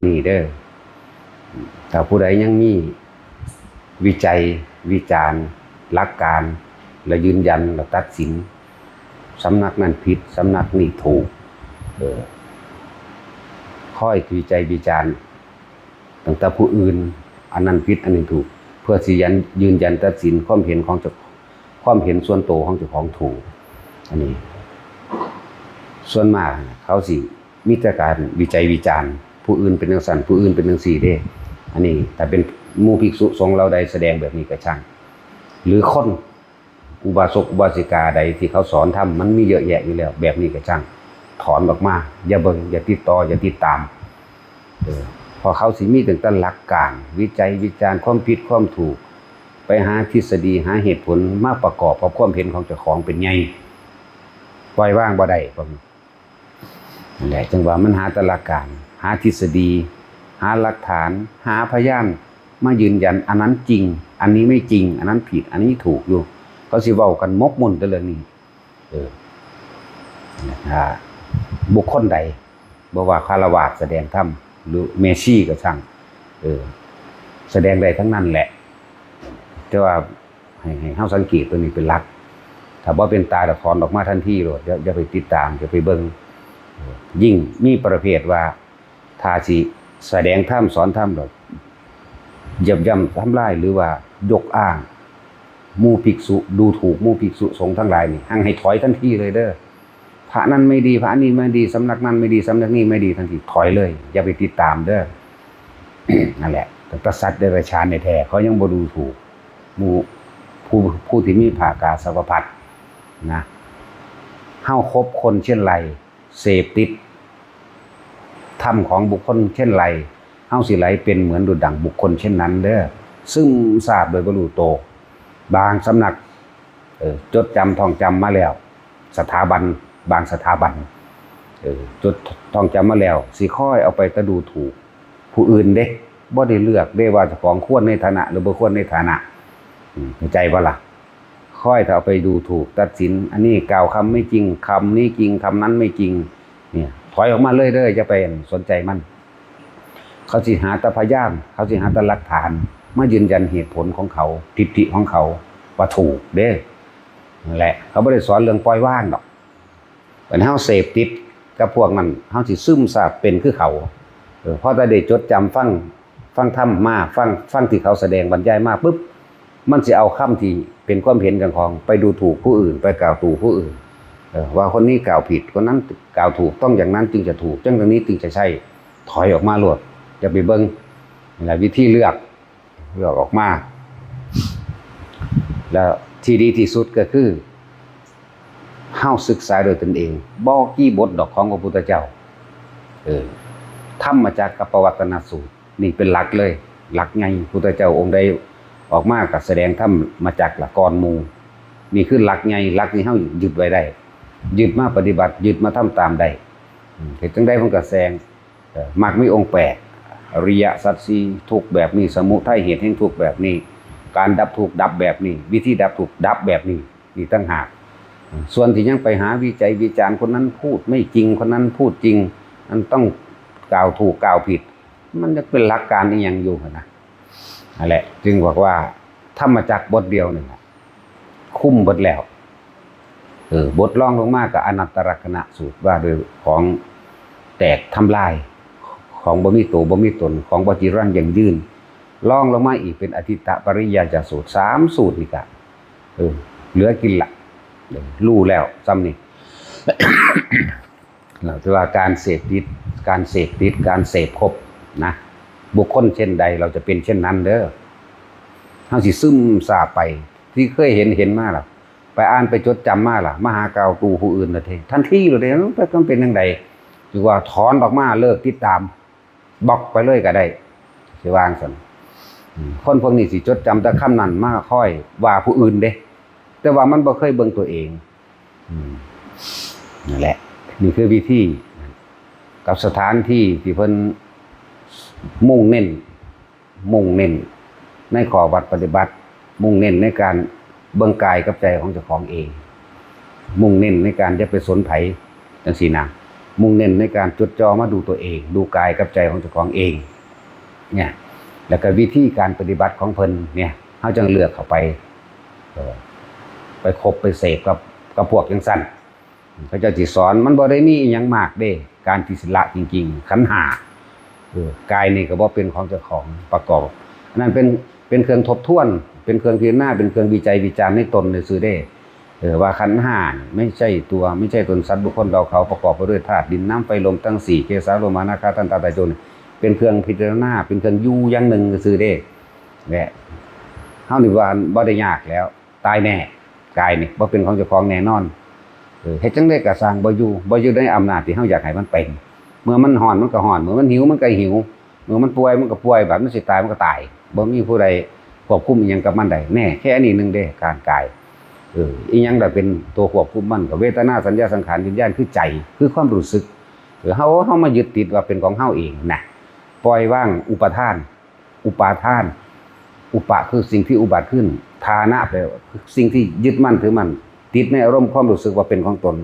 นี่เด้อถ้าผู้ใดยังมีวิจัยวิจารณ์หลักการและยืนยันและตัดสินสำนักนั้นผิดสำนักนี้ถูกค่อยวิจัยวิจารณ์ตั้งแต่ผู้อื่นอันนั้นผิดอันนี้ถูกเพื่อสิยืนยันตัดสินความเห็นของเจ้าความเห็นส่วนตัวของเจ้าของถูกอันนี้ส่วนมากเขาสิมีแต่การวิจัยวิจารณ์ผู้อื่นเป็นจังซั่นผู้อื่นเป็นจังซี่เด้อันนี้แต่เป็นหมู่ภิกษุสงฆ์เราใดแสดงแบบนี้ก็ช่างหรือคนอุบาสกอุบาสิกาใดที่เขาสอนทำมันมีเยอะแยะอยู่แล้วแบบนี้ก็ช่างถอนออกมาอย่าเบิ่งอย่าติดต่ออย่าติดตามพอเขาสิมีตั้งแต่หลักการวิจัยวิจารณ์ความผิดความถูกไปหาทฤษฎีหาเหตุผลมาประกอบกับความเห็นของเจ้าของเป็นไงปล่อยว่างบ่ได้พวกนี้นั่นแหละจังว่ามันหาแต่หลักการหาทฤษฎีหาหลักฐานหาพยานมายืนยันอันนั้นจริงอันนี้ไม่จริงอันนั้นผิดอันนี้ถูกอยู่เขาสิเว้ากันมกมุ่นแต่เรื่องนี้บุคคลใดบ่ว่าคฤหัสถ์แสดงธรรมหรือเมชีก็ช่างแสดงได้ทั้งนั้นแหละแต่ว่าให้เฮาสังเกตตัวนี้เป็นหลักถ้าบ่เป็นตาถอนออกมาทันทีโลดอย่าไปติดตามอย่าไปเบิ่งยิ่งมีประเภทว่าถ้าสิแสดงธรรมสอนธรรมดอกเหยียบย่ำทำลายหรือว่ายกอ้างหมู่ภิกษุดูถูกหมู่ภิกษุสงฆ์ทั้งหลายนี่ให้ถอยทันทีเลยเด้อพระนั้นไม่ดีพระนี้ไม่ดีสำนักนั้นไม่ดีสำนักนี้ไม่ดีทันทีถอยเลยอย่าไปติดตามเด้อ นั่นแหละแต่สัตว์เดรัจฉานในแท้เขายังบ่ดูถูกหมู่ผู้ที่มีภากาสาวพัดนะเฮาคบคนเช่นไรเสพติดธรรมของบุคคลเช่นไรเฮาสิไหลเป็นเหมือนดุจดั่งบุคคลเช่นนั้นเด้อซึ่งทราบโดยบ่รู้โตบางสำนักจดจำท่องจำมาแล้วสถาบันบางสถาบันจดท่องจำมาแล้วสิค่อยเอาไปตะดูถูกผู้อื่นเด้บ่ได้เลือกได้ว่าเจ้าของควรในฐานะหรือบ่ควรในฐานะเข้าใจบ่ล่ะค่อยถ้าเอาไปดูถูกตัดสินอันนี้กล่าวคำไม่จริงคำนี้จริงคำนั้นไม่จริงเนี่ยถอยออกมาเลยเด้ออย่าไปสนใจมันเขาสิหาแต่พยานเขาสิหาแต่หลักฐานมายืนยันเหตุผลของเขาทิฏฐิของเขาว่าถูกเด้นั่นแหละเขาไม่ได้สอนเรื่องปล่อยว่างดอกเป็นเฮาเสพติดกับพวกนั้นเฮาสิซึมซาบเป็นคือเขาเพราะแต่ได้จดจำฟังธรรมมาฟังที่เขาแสดงบรรยายมาปุ๊บมันสิเอาคำที่เป็นความเห็นกันของไปดูถูกผู้อื่นไปกล่าวตู่ผู้อื่นว่าคนนี้กล่าวผิดคนนั้นกล่าวถูกต้องอย่างนั้นจึงจะถูกจังนี้จึงจะใช่ถอยออกมาโลดอย่าไปเบิ่งนี่แหละวิธีเลือกออกมาแล้วที่ดีที่สุดก็คือเฮาศึกษาโดยตนเองบ่กี่บทดอกของพระพุทธเจ้าธรรมมาจากกัปปวัตตนสูตรนี่เป็นหลักเลยหลักไงพุทธเจ้าองค์ใดออกมาก็แสดงธรรมมาจากหลักกรหมู่นี่คือหลักไงหลักที่เฮายึดไว้ได้ยึดมาปฏิบัติยึดมาทำตามได้เฮ็ดจังได๋เพิ่นก็แสดงมรรคมีองค์8อริยสัจ4ทุกข์แบบนี้สมุทัยเหตุแห่งทุกข์แบบนี้การดับทุกข์ดับแบบนี้วิธีดับทุกข์ดับแบบนี้นี่ต่างหากส่วนที่ยังไปหาวิจัยวิจารณ์คนนั้นพูดไม่จริงคนนั้นพูดจริงมันต้องกล่าวถูกกล่าวผิดมันจะเป็นหลักการอีหยังอยู่นะนั่นแหละจึงบอกว่าธรรมจักรบทเดียวนึงคุ้มเบิดแล้วบทรองลงมากับอนัตตลักษณะสูตรว่าโดยของแตกทำลายของบ่มีตัวบ่มีตนของบ่จีรังอย่างยืนรองลงมาอีกเป็นอธิตตปริยาจสูตร3สูตรนี่ก็เหลือกินละรู้แล้วซ้ำนี่ เราถือว่าการเสพติดการเสพครบนะบุคคลเช่นใดเราจะเป็นเช่นนั้นเด้อเฮาสิซึมซาบไปที่เคยเห็นมาล่ะไปอ่านไปจดจำมาล่ะมาหากล่าวตู่ผู้อื่นน่ะทันทีเลยมันเป็นจังไดถือว่าถอนออกมาเลิกติดตามบล็อกไปเลยก็ได้สิวางซั่นคนพวกนี้สิจดจำแต่คำนั้นมาค่อยว่าผู้อื่นเด้แต่ว่ามันบ่เคยเบิ่งตัวเองนั่นแหละนี่คือวิธีกับสถานที่ที่เพิ่นมุ่งเน้นในข้อวัดปฏิบัติมุ่งเน้นในการเบิ่งกายกับใจของเจ้าของเองมุ่งเน้นในการจะไปสนไผจังซี่นะ มุ่งเน้นในการจดจ่อมาดูตัวเองดูกายกับใจของเจ้าของเองเนี่ยแล้วก็วิธีการปฏิบัติของเพิ่นเนี่ยเฮาจังเลือกเข้าไปคบไปเสพกับพวกจังซั่นเขาเจ้าสิสอนมันบ่ได้มีอิหยังมากเด้การที่สิละจริงๆขันธ์ห้ากายนี่ก็บ่เป็นของเจ้าของประกอบอันนั้นเป็นเครื่องทบทวนเป็นเครื่องพิจารณาเป็นเครื่องวิจัยวิจารณ์ในตนซื่อเด้ว่าขันธ์ห้าไม่ใช่ตัวไม่ใช่ตนสัตว์บุคคลเราเขาประกอบไปด้วยธาตุดินน้ำไฟลมทั้ง4เกสาโลมานาคาทันตาไตโจรเป็นเครื่องพิจารณาเป็นเครื่องอยู่อย่างหนึ่งซื่อเด้แหละเฮานี่ว่าบ่ได้ยากแล้วตายแน่กายนี่บ่เป็นของเจ้าของแน่นอนเฮ็ดจังได๋ก็สร้างบ่อยู่ในอำนาจที่เฮาอยากให้มันเป็นเมื่อมันร้อนมันก็ร้อนเมื่อมันหิวมันก็หิวเมื่อมันป่วยมันก็ป่วยแบบมันสิตายมันก็ตายบ่มีผู้ใดควบคุมอิหยังกับมันได้แน่แค่นี้นึงเด้การกายอีหยังล่ะเป็นตัวควบคุมมันก็เวทนาสัญญาสังขารวิญญาณคือใจคือความรู้สึกเฮามายึดติดว่าเป็นของเฮาเองนะปล่อยว่างอุปาทานอุปะคือสิ่งที่อุบัติขึ้นทานะแปลว่าสิ่งที่ยึดมั่นถือมั่นติดในอารมณ์ความรู้สึกว่าเป็นของตน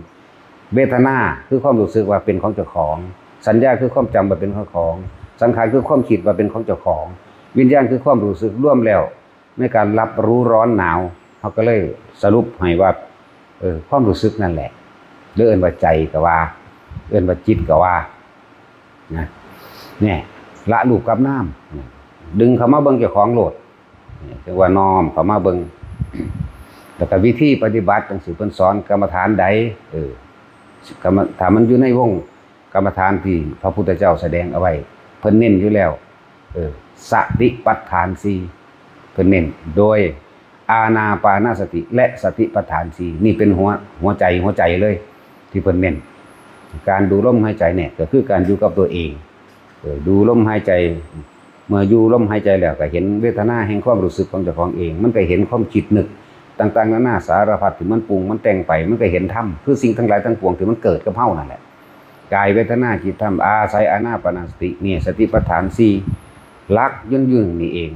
เวทนาคือความรู้สึกว่าเป็นของเจ้าของสัญญาคือความจำว่าเป็นของสังขารคือความคิดว่าเป็นของเจ้าของวิญญาณคือความรู้สึกร่วมแล้วในการรับรู้ร้อนหนาวเขาก็เลยสรุปให้ว่าความรู้สึกนั่นแหละเอิ้นว่าใจก็ว่าเอิ้นว่าจิตก็ว่านะเนี่ยละรูปกับนามดึงเข้ามาเบิ่งเจ้าของโลดเรียกว่าน้อมเข้ามาเบิ่งแล้วก็วิธีปฏิบัติจังซี่เพิ่นสอนกรรมฐานใดถ้ามันอยู่ในวงกรรมฐานที่พระพุทธเจ้าแสดงเอาไว้เพิ่นเน้นอยู่แล้วสติปัฏฐาน4เพิ่นเน้นโดยอานาปานสติและสติปัฏฐาน4นี่เป็นหัวใจเลยที่เพิ่นเน้นการดูลมหายใจเนี่ยก็คือการอยู่กับตัวเองดูลมหายใจเมื่ออยู่ลมหายใจแล้วก็เห็นเวทนาแห่งความรู้สึกของเจ้าของเองมันก็เห็นความคิดนึกต่างๆนานาสารพัดที่มันปรุงมันแต่งไปมันก็เห็นธรรมคือสิ่งทั้งหลายทั้งปวงที่มันเกิดกับเฮานั่นแหละกายเวทนาจิตธรรมอาศัยอานาปานสตินี่สติปัฏฐาน4หลักยืนนี่เอง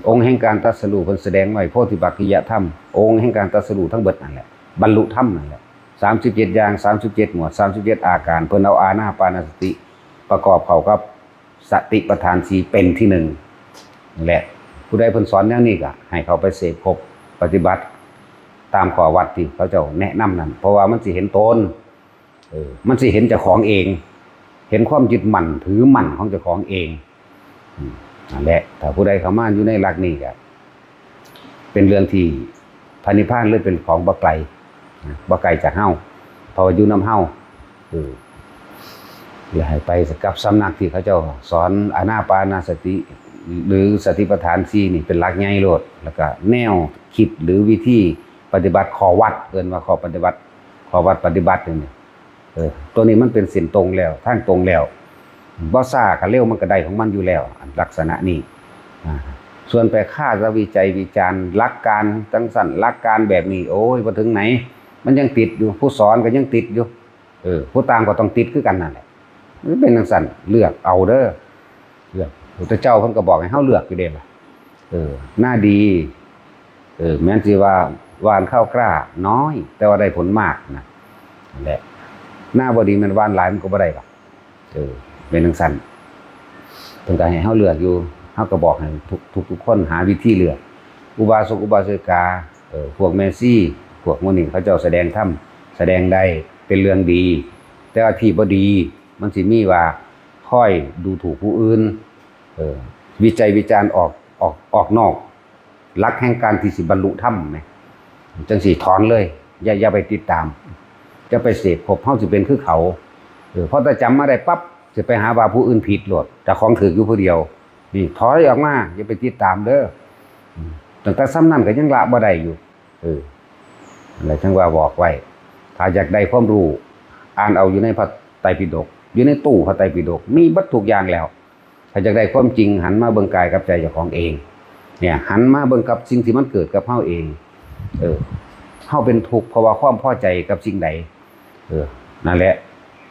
องค์แห่งการตรัสรู้เพิ่นแสดงไว้โพธิปักขิยธรรมองค์แห่งการตรัสรู้ทั้งเบิดนั่นแหละบรรลุธรรมนั่นแหละ37อย่าง37หมวด37อาการเพิ่นเอาอานาปานสติประกอบเข้ากับสติปัฏฐาน4เป็นที่1นั่นแหละผู้ใดเพิ่นสอนแนวนี้ก็ให้เขาไปเสพครบปฏิบัติตามข้อวัดที่เขาเจ้าแนะนำนั่นเพราะว่ามันสิเห็นตนมันสิเห็นเจ้าของเองเห็นความยึดมั่นถือมั่นของเจ้าของเองนั่นแหละถ้าผู้ใดเข้ามาอยู่ในหลักนี้ก็เป็นเรื่องที่พระนิพพานเลยเป็นของบ่ไกลจากเฮาเพราะว่าอยู่นำเฮาอย่าให้ไปกับสำนักที่เขาเจ้าสอนอานาปานสติหรือสติปัฏฐาน4นี่เป็นหลักใหญ่โลดแล้วก็แนวคิดหรือวิธีปฏิบัติข้อวัดเอิ้นว่าข้อวัดปฏิบัตินี่ตัวนี้มันเป็นเส้นตรงแล้วทางตรงแล้วบ่ซ่าก็เร็วมันก็ได้ของมันอยู่แล้วลักษณะนี้ส่วนไปค่าวิจัยวิจารณ์หลักการจังซั่นหลักการแบบนี้โอ้ยบ่ถึงไหนมันยังติดอยู่ผู้สอนก็ยังติดอยู่ผู้ตามก็ต้องติดคือกันนั่นแหละมันเป็นจังซั่นเลือกเอาเด้อเลือกพระเจ้าเพิ่นก็บอกให้เฮาเลือกอยู่เด้ล่ะหน้าดีแม้นสิว่าหวานข้าวกล้าน้อยแต่ว่าได้ผลมากนะนั่นแหละหน้าบ่ดีมันหวานหลายมันก็บ่ได้หรอกเป็นจังซั่นเพิ่นก็ให้เฮาเลือกอยู่เฮาก็บอกให้ทุกคนหาวิธีเลือกอุบาสกอุบาสิกาพวกแม่ชีพวกมื้อนี้เขาเจ้าแสดงธรรมแสดงได้เป็นเรื่องดีแต่ว่าที่บ่ดีมันสิมีว่าค่อยดูถูกผู้อื่นวิจัยวิจารณ์ออกนอกหลักแห่งการที่สิบรรลุธรรมแหมจังสิถอนเลยอย่าไปติดตามจะไปเสพพบเฮาสิเป็นคือเขาพอถ้าจำมาได้ปั๊บสิไปหาว่าผู้อื่นผิดโลดแต่ของถูกอยู่ผู้เดียวนี่ถอยออกมาอย่าไปติดตามเด้อตั้งแต่ซ้ำนั้นก็ยังละบ่ได้อยู่อะไรทั้งว่าบอกไว้ถ้าอยากได้ความรู้อ่านเอาอยู่ในพระไตรปิฎกอยู่ในตู้พระไตรปิฎกมีบัดทุกอย่างแล้วถ้าอยากได้ความจริงหันมาเบิ่งกายกับใจเจ้าของเองเนี่ยหันมาเบิ่งกับสิ่งที่มันเกิดกับเฮาเองเฮาเป็นทุกข์เพราะว่าความพอใจกับสิ่งใดนั่นแหละ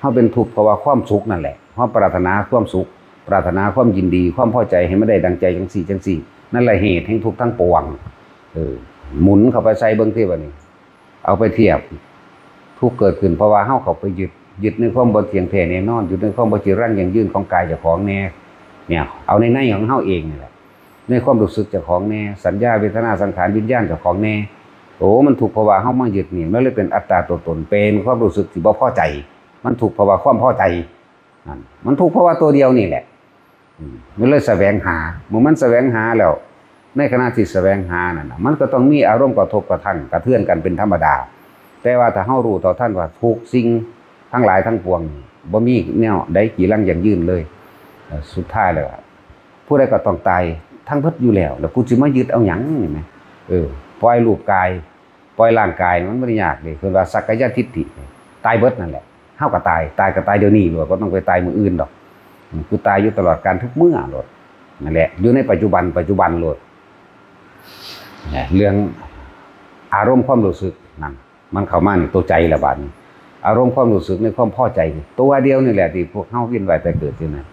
เฮาเป็นทุกข์เพราะว่าความสุขนั่นแหละเฮาปรารถนาความสุขปรารถนาความยินดีความพอใจให้มันได้ดังใจจังซี่นั่นแหละเหตุแห่งทุกข์ทั้งปวงหมุนเข้าไปใส่เบิ่งที่บัดนี้เอาไปเทียบทุกข์เกิดขึ้นเพราะว่าเฮาเข้าไปยึด ยึดในความบ่เที่ยงแท้แน่นอนยึดในความบ่จีรังยั่งยืนของกายเจ้าของแน่เนี่ยเอาในของเฮาเองนี่แหละในความรู้สึกเจ้าของแน่สัญญาเวทนาสังขารวิญญาณเจ้าของแน่โอ้มันถูกเพราะว่าเฮามายึดนี่มันเลยเป็นอัตตาตัวตนเป็นความรู้สึกที่บ่พอใจมันถูกเพราะว่าความพอใจนั่นมันถูกเพราะว่าตัวเดียวนี่แหละมันเลยแสวงหาเมื่อมันแสวงหาแล้วในขณะที่แสวงหานั่นมันก็ต้องมีอารมณ์กระทบกระทั่งกระเทือนกันเป็นธรรมดาแต่ว่าถ้าเฮารู้ต่อท่านว่าทุกสิ่งทั้งหลายทั้งปวงบ่มีแนวใดกี่ลังอย่างยืนเลยสุดท้ายแล้วผู้ใดก็ต้องตายทั้งเบิดอยู่แล้วกูสิมายึดเอาหยังนี่แหมปล่อยรูปกายปล่อยร่างกายมันบ่ได้ยากเลยคือว่าสักกายทิฏฐิตายเบิดนั่นแหละเฮาก็ตายก็ตายเดี๋ยวนี้โลดบ่ต้องไปตายมื้ออื่นดอกกูตายอยู่ตลอดการทุกเมื่อโลดนั่นแหละอยู่ในปัจจุบันโลดเรื่องอารมณ์ความรู้สึกนั่นมันเข้ามาในตัวใจละบาดนี้อารมณ์ความรู้สึกในความพอใจตัวเดียวนี่แหละที่พวกเฮาเวียนว่ายตายเกิดอยู่นั่น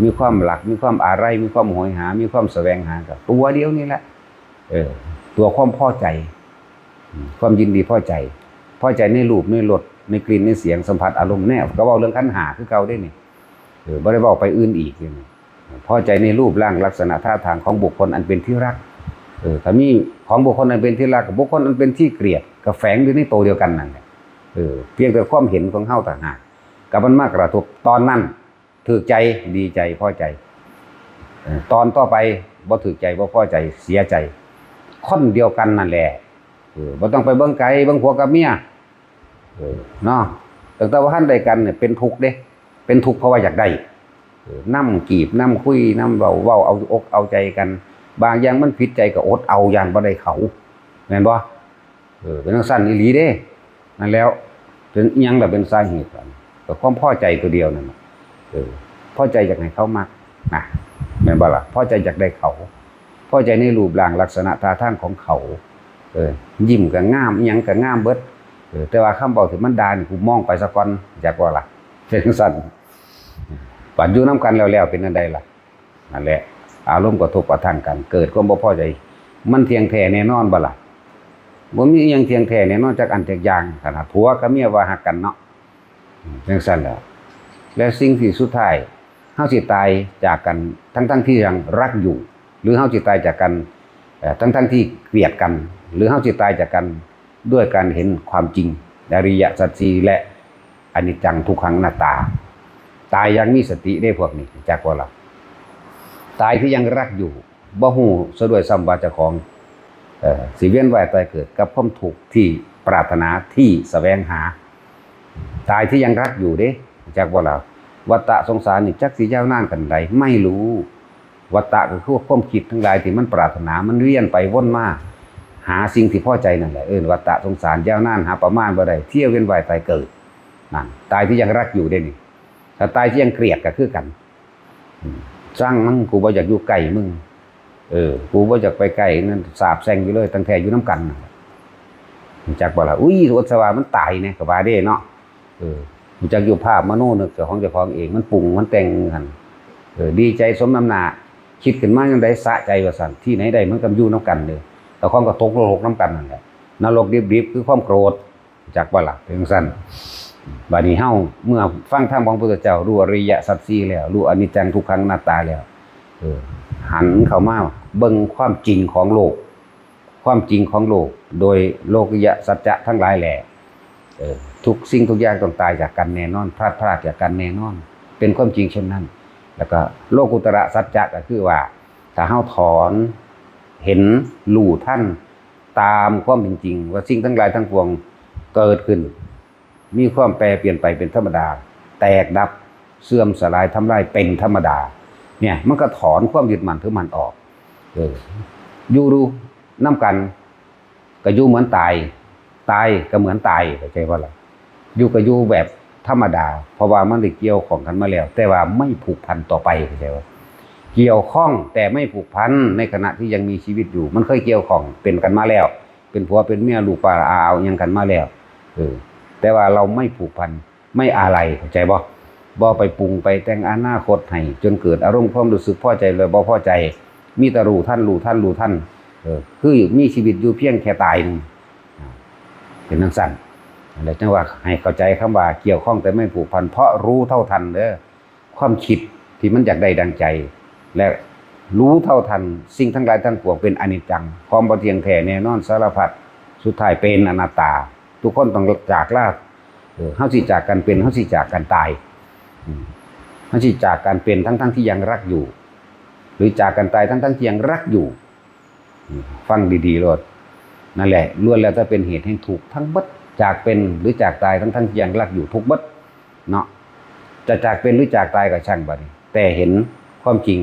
มีความหลักมีความอะไรมีความโหยหามีความแสวงหากับตัวเดียวนี่แหละตัวความพอใจความยินดีพอใจในรูปในรสในกลิ่นในเสียงสัมผัสอารมณ์แน่ก็เว้าเรื่องขันธ์5คือเก่าได้นี่บ่ได้เว้าไปอื่นอีกนี่พอใจในรูปร่างลักษณะท่าทางของบุคคลอันเป็นที่รักถ้ามีของบุคคลอันเป็นที่รักกับบุคคลอันเป็นที่เกลียดก็แฝงอยู่ในตัวเดียวกันนั่นแหละเพียงแต่ความเห็นของเฮาต่างหากกับมันมากกระทบตอนนั้นถูกใจดีใจพอใจตอนต่อไปบ่ถูกใจบ่พอใจเสียใจคนเดียวกันนั่นแหละบ่ต้องไปเบิ่งไกลเบิ่งผัวกับเมียเนาะตั้งแต่ว่าท่านใดกันเนี่ยเป็นทุกข์เด้เป็นทุกข์เพราะว่าอยากได้น้ำกีบน้ำคุยน้ำเว้าเอาอกเอาใจกันบางอย่างมันผิดใจก็อดเอาย่านบ่ได้เขาแม่นบ่เป็นจังซั่นอีหลีเด้นั่นแล้วเป็นอิหยังล่ะเป็นสาเหตุก็ความพอใจตัวเดียวนั่นพอใจอยากให้เขามักนะแม่นบ่ล่ะพอใจอยากได้เขาพอใจในรูปร่างลักษณะท่าทางของเขายิ้มก็งามอิหยังก็งามเบิดแต่ว่าคำบอกที่มันด่านี่กูมองไปซะก่อนจักว่าล่ะเป็นจังซั่นปัจจุนำกันแล้วเป็นอันใดล่ะนั่นแหละอารมณ์กระทบกระทั่งกันเกิดความบ่พอใจมันเที่ยงแท้แน่นอนบ่ล่ะบ่มีอิหยังเที่ยงแท้แน่นอนจักอันจักอย่างขนาดผัวกับเมียว่าฮักกันเนาะจังซั่นแล้วและสิ่งที่สุดท้ายเฮาสิตายจากกันทั้งที่ยังรักอยู่หรือเฮาสิตายจากกันทั้งที่เกลียดกันหรือเฮาสิตายจากกันด้วยการเห็นความจริงอริยสัจสี่และอนิจจังทุกขังอนัตตาตายยังมีสติได้พวกนี้จักว่าล่ะตายที่ยังรักอยู่บ่ฮู้ซะด้วยซ้ำว่าเจ้าของสิเวียนว่ายตายเกิดกับความทุกข์ที่ปรารถนาที่แสวงหาตายที่ยังรักอยู่เด้จักว่าล่ะวัฏฏะสงสารนี่จักสิยาวนานกันใดไม่รู้วัฏฏะก็คือความคิดทั้งหลายที่มันปรารถนามันเวียนไปวนมาหาสิ่งที่พอใจนั่นแหละวัฏฏะสงสารยาวนานหาประมาณบ่ได้เที่ยวเวียนว่ายตายเกิดนั่นตายที่ยังรักอยู่เด้นี่ถ้าตายที่ยังเกลียดก็คือกันสร้างมันกูบ่อยากอยู่ใกล้มึงกูบ่อยากไปใกล้นั่นสาบแช่งอยู่เลยตั้งแต่อยู่น้ำกันจักบ่ล่ะอุ้ยอดสว่ามันตายเนี่ยก็ว่าเด้เนาะมันจักอยู่ภาพมโนนึกเจ้าของเจ้าของเองมันปรุงมันแต่งกันดีใจสมน้ำหน้าคิดขึ้นมาจังได๋สะใจว่าซั่นที่ไหนได้มันก็อยู่น้ำกันเด้อแต่ความก็ตกนรกน้ำกันนั่นแหละนรกดิบๆคือความโกรธจักบ่ล่ะเป็นจังซั่นบัดนี้เฮาเมื่อฟังธรรมของพระพุทธเจ้ารู้อริยสัจสี่แล้วรู้อนิจจังทุกขังอนัตตาแล้วหันเข้ามาเบิ่งความจริงของโลกความจริงของโลกโดยโลกิยสัจจะทั้งหลายแหละทุกสิ่งทุกอย่างต้องตายจากกันแน่นอนพลาดจากกันแน่นอนเป็นความจริงเช่นนั้นแล้วก็โลกุตระสัจจะก็คือว่าถ้าเฮาถอนเห็นรู้ท่านตามความเป็นจริงว่าสิ่งทั้งหลายทั้งปวงเกิดขึ้นมีความแปรเปลี่ยนไปเป็นธรรมดาแตกดับเสื่อมสลายทำลายเป็นธรรมดาเนี่ยมันก็ถอนความยึดมั่นถือมั่นออกอยู่ดูน้ำกันก็อยู่เหมือนตายก็เหมือนตายเข้าใจว่าล่ะอยู่ก็อยู่แบบธรรมดาเพราะว่ามันได้เกี่ยวข้องกันมาแล้วแต่ว่าไม่ผูกพันต่อไปเข้าใจว่าเกี่ยวข้องแต่ไม่ผูกพันในขณะที่ยังมีชีวิตอยู่มันเคยเกี่ยวข้องเป็นกันมาแล้วเป็นผัวเป็นเมียลูกป้าอายังกันมาแล้วแต่ว่าเราไม่ผูกพันไม่อะไรเข้าใจบ่ไปปรุงไปแต่งอนาคตให้จนเกิดอารมณ์ความรู้สึกพอใจเลยบ่พอใจมีแต่รู้ท่านคือมีชีวิตอยู่เพียงแค่ตายนึงเป็นจังซั่น แล้วจังว่าให้เข้าใจคำว่าเกี่ยวข้องแต่ไม่ผูกพันเพราะรู้เท่าทันเด้อความคิดที่มันอยากได้ดังใจและรู้เท่าทันสิ่งทั้งหลายทั้งปวงเป็นอนิจจังความบ่เที่ยงแท้แน่นอนสารพัดสุดท้ายเป็นอนัตตาทุกคนต้องจากลาเฮาสิจากกันเป็นเฮาสิจากกันตายเฮาสิจากกันเป็นทั้งที่ยังรักอยู่หรือจากกันตายทั้งที่ยังรักอยู่ฟังดีๆโลดนั่นแหละล้วนแล้วจะเป็นเหตุแห่งทุกข์ทั้งหมดจากเป็นหรือจากตายทั้งที่ยังรักอยู่ทุกข์หมดเนาะจะจากเป็นหรือจากตายก็ช่างบัดนี้แต่เห็นความจริง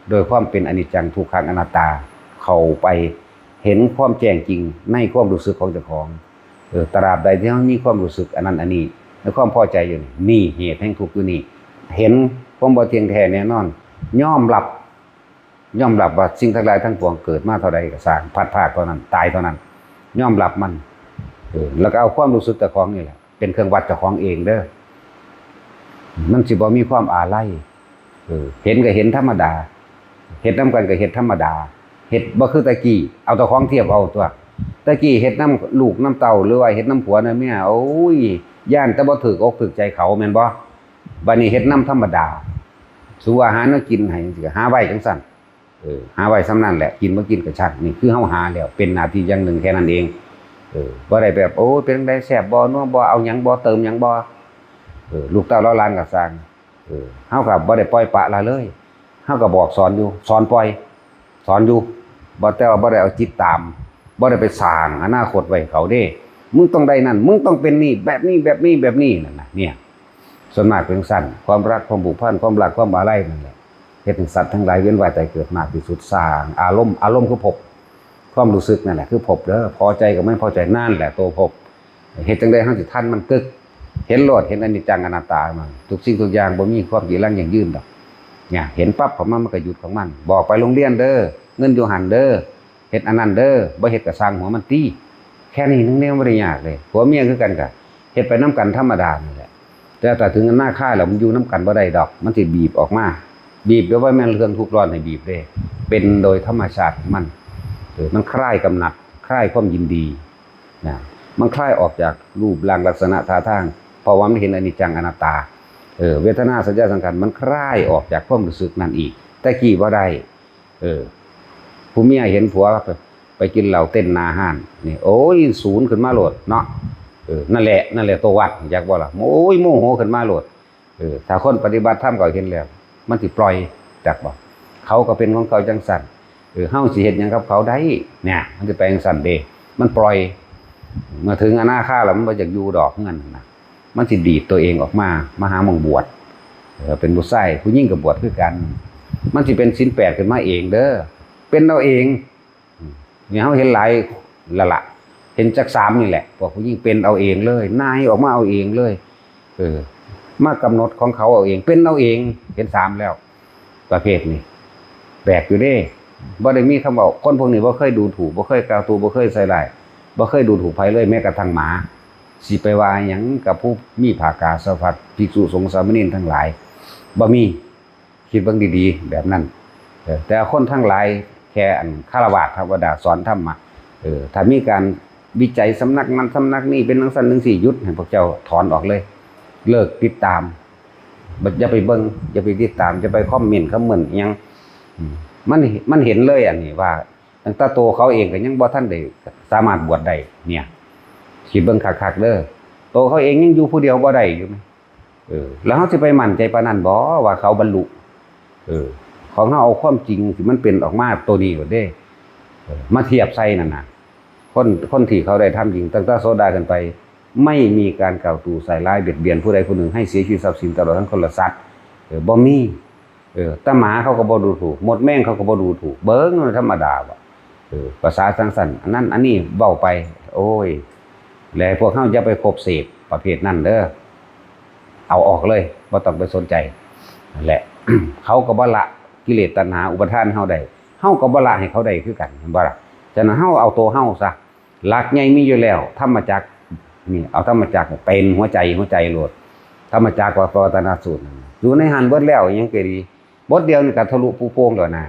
โดยความเป็นอนิจจังทุกขังอนัตตาเข้าไปเห็นความแจ้งจริงในความรู้สึกของเจ้าของตราบใดที่เรามีความรู้สึกอันนั้นอันนี้และความพอใจอยู่นี่เหตุแห่งทุกข์อยู่นี่เห็นความบ่เที่ยงแท้แน่นอนยอมรับว่าสิ่งทั้งหลายทั้งปวงเกิดมาเท่าใดก็สร้างพัดภาคเท่านั้นตายเท่านั้นยอมรับมันแล้วก็เอาความรู้สึกเจ้าของนี่แหละเป็นเครื่องวัดเจ้าของเองเด้อมันสิบ่มีความอาลัยเห็นก็เห็นธรรมดาเฮ็ดนำกันก็เฮ็ดธรรมดาเฮ็ดบ่คือตะกี้เอาเจ้าของเทียบเอาตัวตะกี้เฮ็ดน้ำลูกน้ำเต้าหรือว่าเฮ็ดน้ำผัวน้ำเมียโอ้ยย่านแต่บ่ถูกอกถูกใจเขาแม่นบ่บัดนี้เฮ็ดน้ำธรรมดาสู่อาหารมากินให้สิหาไว้จังซั่นหาไว้ส่ำนั้นแหละกินบ่กินก็ช่างนี่คือเฮาหาแล้วเป็นหน้าที่อย่างหนึ่งแค่นั้นเองบ่ได้แบบโอ้ยเป็นจังได๋แซ่บบ่นัวบ่เอาหยังบ่เติมหยังบ่ลูกเต้าเราหลานก็สร้างเฮาก็บ่ได้ปล่อยปละละเลยเฮาก็บอกสอนอยู่สอนปล่อยสอนอยู่บ่แต่ว่าบ่ได้เอาจิตตามบ่ได้ไปสร้างอนาคตไว้เขาเด้มึงต้องได้นั่นมึงต้องเป็นนี่แบบนี้แบบนี้แบบนี้นั่นน่ะเนี่ยส่วนมากเป็นสั้นความรักความผูกพันความรักความอะไรนั่นแหละเฮ็ดให้สัตว์ทั้งหลายเวียนว่ายตายเกิดมากที่สุดสร้างอารมณ์คือภพความรู้สึกนั่นแหละคือภพเด้อพอใจกับไม่พอใจนั่นแหละตัวภพเฮ็ดจังได๋เฮาสิทันมันกึกเห็นโลดเห็นอนิจจังอนัตตามันทุกสิ่งทุกอย่างบ่มีความยืนยั่งยั่งยืนดอกเนี่ยเห็นปั๊บของมันก็หยุดของมันบอกไปโรงเรียนเด้อเงินอยู่หั่นเด้อเฮ็ดอันนั้นเด้อบ่เฮ็ดก็สร้างหัวมันตีแค่นี้นึงแนวบ่ได้ยากเลยผัวเมียคือกันก็เฮ็ดไปนำกันธรรมดานี่แหละแต่ถึงหน้าค่าแล้วมันอยู่นำกันบ่ได้ดอกมันสิบีบออกมาบีบก็ว่าแม่นเรื่องทุกข์ร้อนให้บีบเด้เป็นโดยธรรมชาติมันมันคลายกำหนัดคลายความยินดีนะมันคลายออกจากรูปร่างลักษณะท่าทางเพราะว่ามันเห็นอนิจจังอนัตตาเวทนาสัญญาสังขารมันคลายออกจากความรู้สึกนั่นอีกแต่กี้บ่ได้ผู้เมียเห็นผัวไปกินเหล้าเต้นหน้าห้านนี่โอ้ยศูนย์ขึ้นมาโลดเนาะนั่นแหละตัววัดอยากบ่ล่ะโอ้ยโมโหขึ้นมาโลดถ้าคนปฏิบัติธรรมก็เห็นแล้วมันสิปล่อยจักบ่เขาก็เป็นของเขาจังสั่นเฮาสิเฮ็ดหยังกับเขาได้เนี่ยมันสิไปจังสั่นเด้มันปล่อยเมื่อถึงอนาคาแล้วมันบ่อยากอยู่ดอกเงินนะมันสิดีดตัวเองออกมาหาหม่องบวชเป็นผู้ชายผู้หญิงก็บวชคือกันมันสิเป็นศีล8ขึ้นมาเองเด้อเป็นเอาเองเนี่ยเฮาเห็นหลายละเห็นจัก3นี่แหละพวกผู้หญิงเป็นเอาเองเลยนายออกมาเอาเองเลยมากำหนดของเขาเอาเองเป็นเอาเองเห็น3แล้วประเภทนี้แปลกอยู่เด้บ่ได้มีคำว่าคนพวกนี้บ่เคยดูถูกบ่เคยกล่าวตูบ่เคยใส่ร้ายบ่เคยดูถูกไผเลยแม้กระทั่งหมาสิไปว่าหยังกับผู้มีภากาสาวพัดภิกษุสงฆ์สามเณรทั้งหลายบ่มีคิดเบิ่งดีๆแบบนั้นแต่คนทั้งหลายแค่อันฆราวาสธรรมดาสอนธรรมะถ้ามีการวิจัยสำนักนั้นสำนักนี้เป็นจังซั่นจังซี่หยุดให้พวกเจ้าถอนออกเลยเลิกติดตามอย่าไปเบิ่งอย่าไปติดตามจะไปคอมเมนต์คอมเมนต์อิหยังมันเห็นเลยอันนี้ว่าตั้งแต่โตเขาเองก็ยังบ่ทันได้สามารถบวชได้เนี่ยคิดเบิ่งคักๆเด้อโตเขาเองยังอยู่ผู้เดียวบ่ได้อยู่มั้ยแล้วเฮาสิไปมั่นใจปานนั้นบ่ว่าเขาบรรลุของเฮาเอาความจริงที่มันเป็นออกมาตัวนี้ก็เด้มาเทียบใส่นั่นน่ะคนที่เขาได้ทำจริงตั้งแต่โสดากันไปไม่มีการกล่าวตู่ใส่ร้ายเบียดเบียนผู้ใดผู้หนึ่งให้เสียชีวิตทรัพย์สินตลอดทั้งคนละสัตว์บ่มีตาหมาเขาก็บ่ดูถูกหมดแม่งเขาก็บ่ดูถูกเบิ่งธรรมดาบ่ภาษาสังสรรค์อันนั้นอันนี้เว้าไปโอ้ยแล้วพวกเฮาอย่าไปคบเสพประเภทนั้นเด้อเอาออกเลยบ่ต้องไปสนใจนั่นแหละ เขาก็บ่ละกิเลสตัณหาอุปทานเฮาได้เฮาก็บ่ละให้เขาได้คือกันเห็นบ่ล่ะฉะนั้นเฮาเอาตัวเฮาซะหลักใหญ่มีอยู่แล้วธรรมจักรนี่เอาธรรมจักรเป็นหัวใจโลดธรรมจักรว่าปวัตตนสูตรอยู่ในหันเบิดแล้วยังก็ดีบทเดียวนี่ก็ทะลุปูโป่งแล้วนะ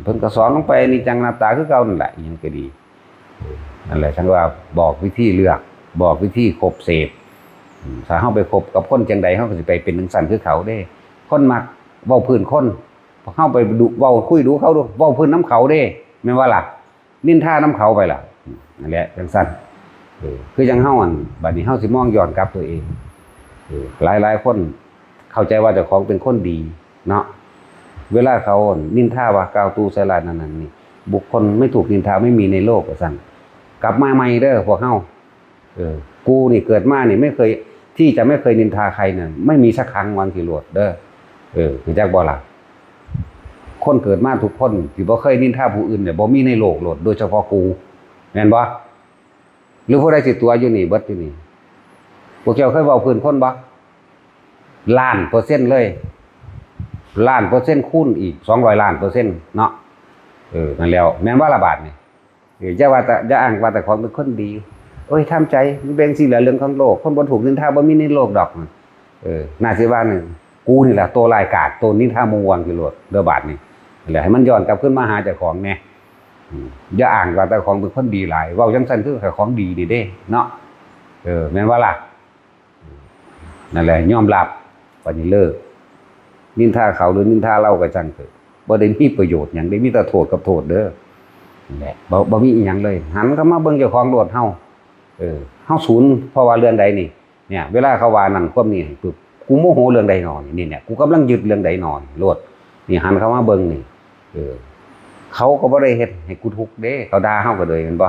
เพิ่นก็สอนลงไปนิจังอนัตตาคือเก่านั่นแหละยังก็ดีนั่นแหละฉันว่าบอกวิธีเลือก บอกวิธีคบเสพถ้าเฮาไปคบกับคนจังใดเฮาก็สิไปเป็นจังซั่นคือเขาเด้คนมักเว้าพื้นคนเฮาไปดูเว้าคุยดูเขาดูเว้าพื้นน้ำเขาเด้แม่นว่าล่ะนินทาน้ำเขาไปล่ะนั่นแหละจังซั่นคือจังเฮาอันบัดนี้เฮาสิมองย้อนกลับตัวเองหลายๆคนเข้าใจว่าเจ้าของเป็นคนดีเนาะเวลาเขานินทาว่ากล่าวตู่ใส่ร้ายนั่นนี่บุคคลไม่ถูกนินทาไม่มีในโลกว่าซั่นกลับมาใหม่เด้อพวกเฮากูนี่เกิดมานี่ไม่เคยที่จะไม่เคยนินทาใครเนี่ยไม่มีสักครั้งวันที่โลดเด้อรู้จักบ่ล่ะคนเกิดมาทุกคนที่บ่เคยนินทาผู้อื่นเนี่ยบ่มีในโลกโลดโดยเฉพาะกูแม่นบ่หรือผู้ใดสิตัวอยู่นี่เบิดอยู่นี่พวกเจ้าเคยเว้าพื้นคนบ่1,000,000%เลย1,000,000%คูณอีก200,000,000%เนาะนั่นแล้วแม่นว่าละบาดนี่อย่าว่าแต่อย่าอ้างว่าแต่ของเป็นคนดีโอ้ยทำใจมันเป็นสิเหลือเรื่องของโลกคนบ่ถูกนินทาบ่มีในโลกดอกน่าสิว่านึงกูนี่แหละตัวรายกาดตัวนินทามัวคือโลดเด้อบาดนี่นั่นแหละให้มันย้อนกลับขึ้นมาหาเจ้าของแน่อย่าอ้างว่าแต่ของเป็นคนดีหลายเว้าจังซั่นคือของดีนี่เด้เนาะแม่นว่าล่ะนั่นแหละยอมรับว่านี่เลิกนินทาเขาหรือนินทาเราก็จังเถอะบ่ได้มีประโยชน์หยังได้มีแต่โทษกับโทษเด้อนั่นแหละบ่มีอีหยังเลยหันเข้ามาเบิ่งเจ้าของโลดเฮาเฮาศูนย์เพราะว่าเรื่องใดนี่เนี่ยเวลาเขาว่านั่นความนี่ปึ๊บกูโมโหเรื่องใดหนอนี่เนี่ยกูกำลังยึดเรื่องใดหนอโลดนี่หันเข้ามาเบิ่งนี่เขาก็บ่ได้เฮ็ดให้กูทุกข์เด้เขาด่าเฮาก็เลยแม่นบ่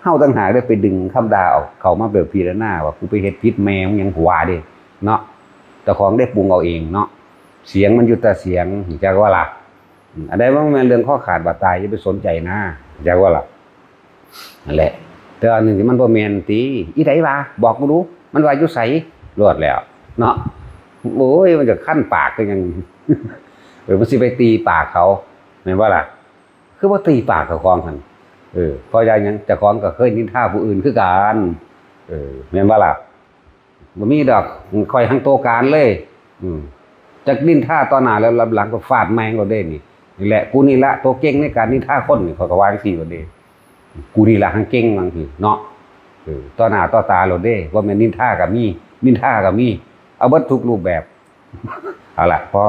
เฮาต่างหากได้ไปดึงคำด่าออกเข้ามาแบบพิจารณาว่ากูไปเฮ็ดผิดแม่มึงหยังหัวเด้เนาะเจ้าของได้ปรุงเอาเองเนาะเสียงมันอยู่แต่เสียงจักว่าล่ะอันใดว่ามันเรื่องข้อขาดบาดตายอย่าไปสนใจนะจักว่าล่ะนั่นแหละแต่อันนึงที่มันบ่แม่นติอีไดว่าบอกกูดูมันว่าอยู่ไสรอดแล้วเนาะโอ้ยมันจะคั่นปากก็ยังมันสิไปตีปากเขาแม่นว่าล่ะคือบ่ตีปากเจ้าของหั่นเพราะอย่างหยังเจ้าของก็เคยนินทาผู้อื่นคือกันแม่นว่าล่ะบ่มีดอกค่อยหังโตการเลยจักนินทาต่อหน้าแล้วรับหลังก็ฟาดแมงเราเด้นี่แหละกูนี่ละตัวเก่งในการนินทาคนนี่เขาก็ว่าจังซี่ว่าเด้กูนี่ละหังเก่งบางทีเนาะต่อหน้าต่อตาเราเด้ว่าแม่นนินทาก็มีเอาเบิดทุกรูปแบบเอาล่ะพอ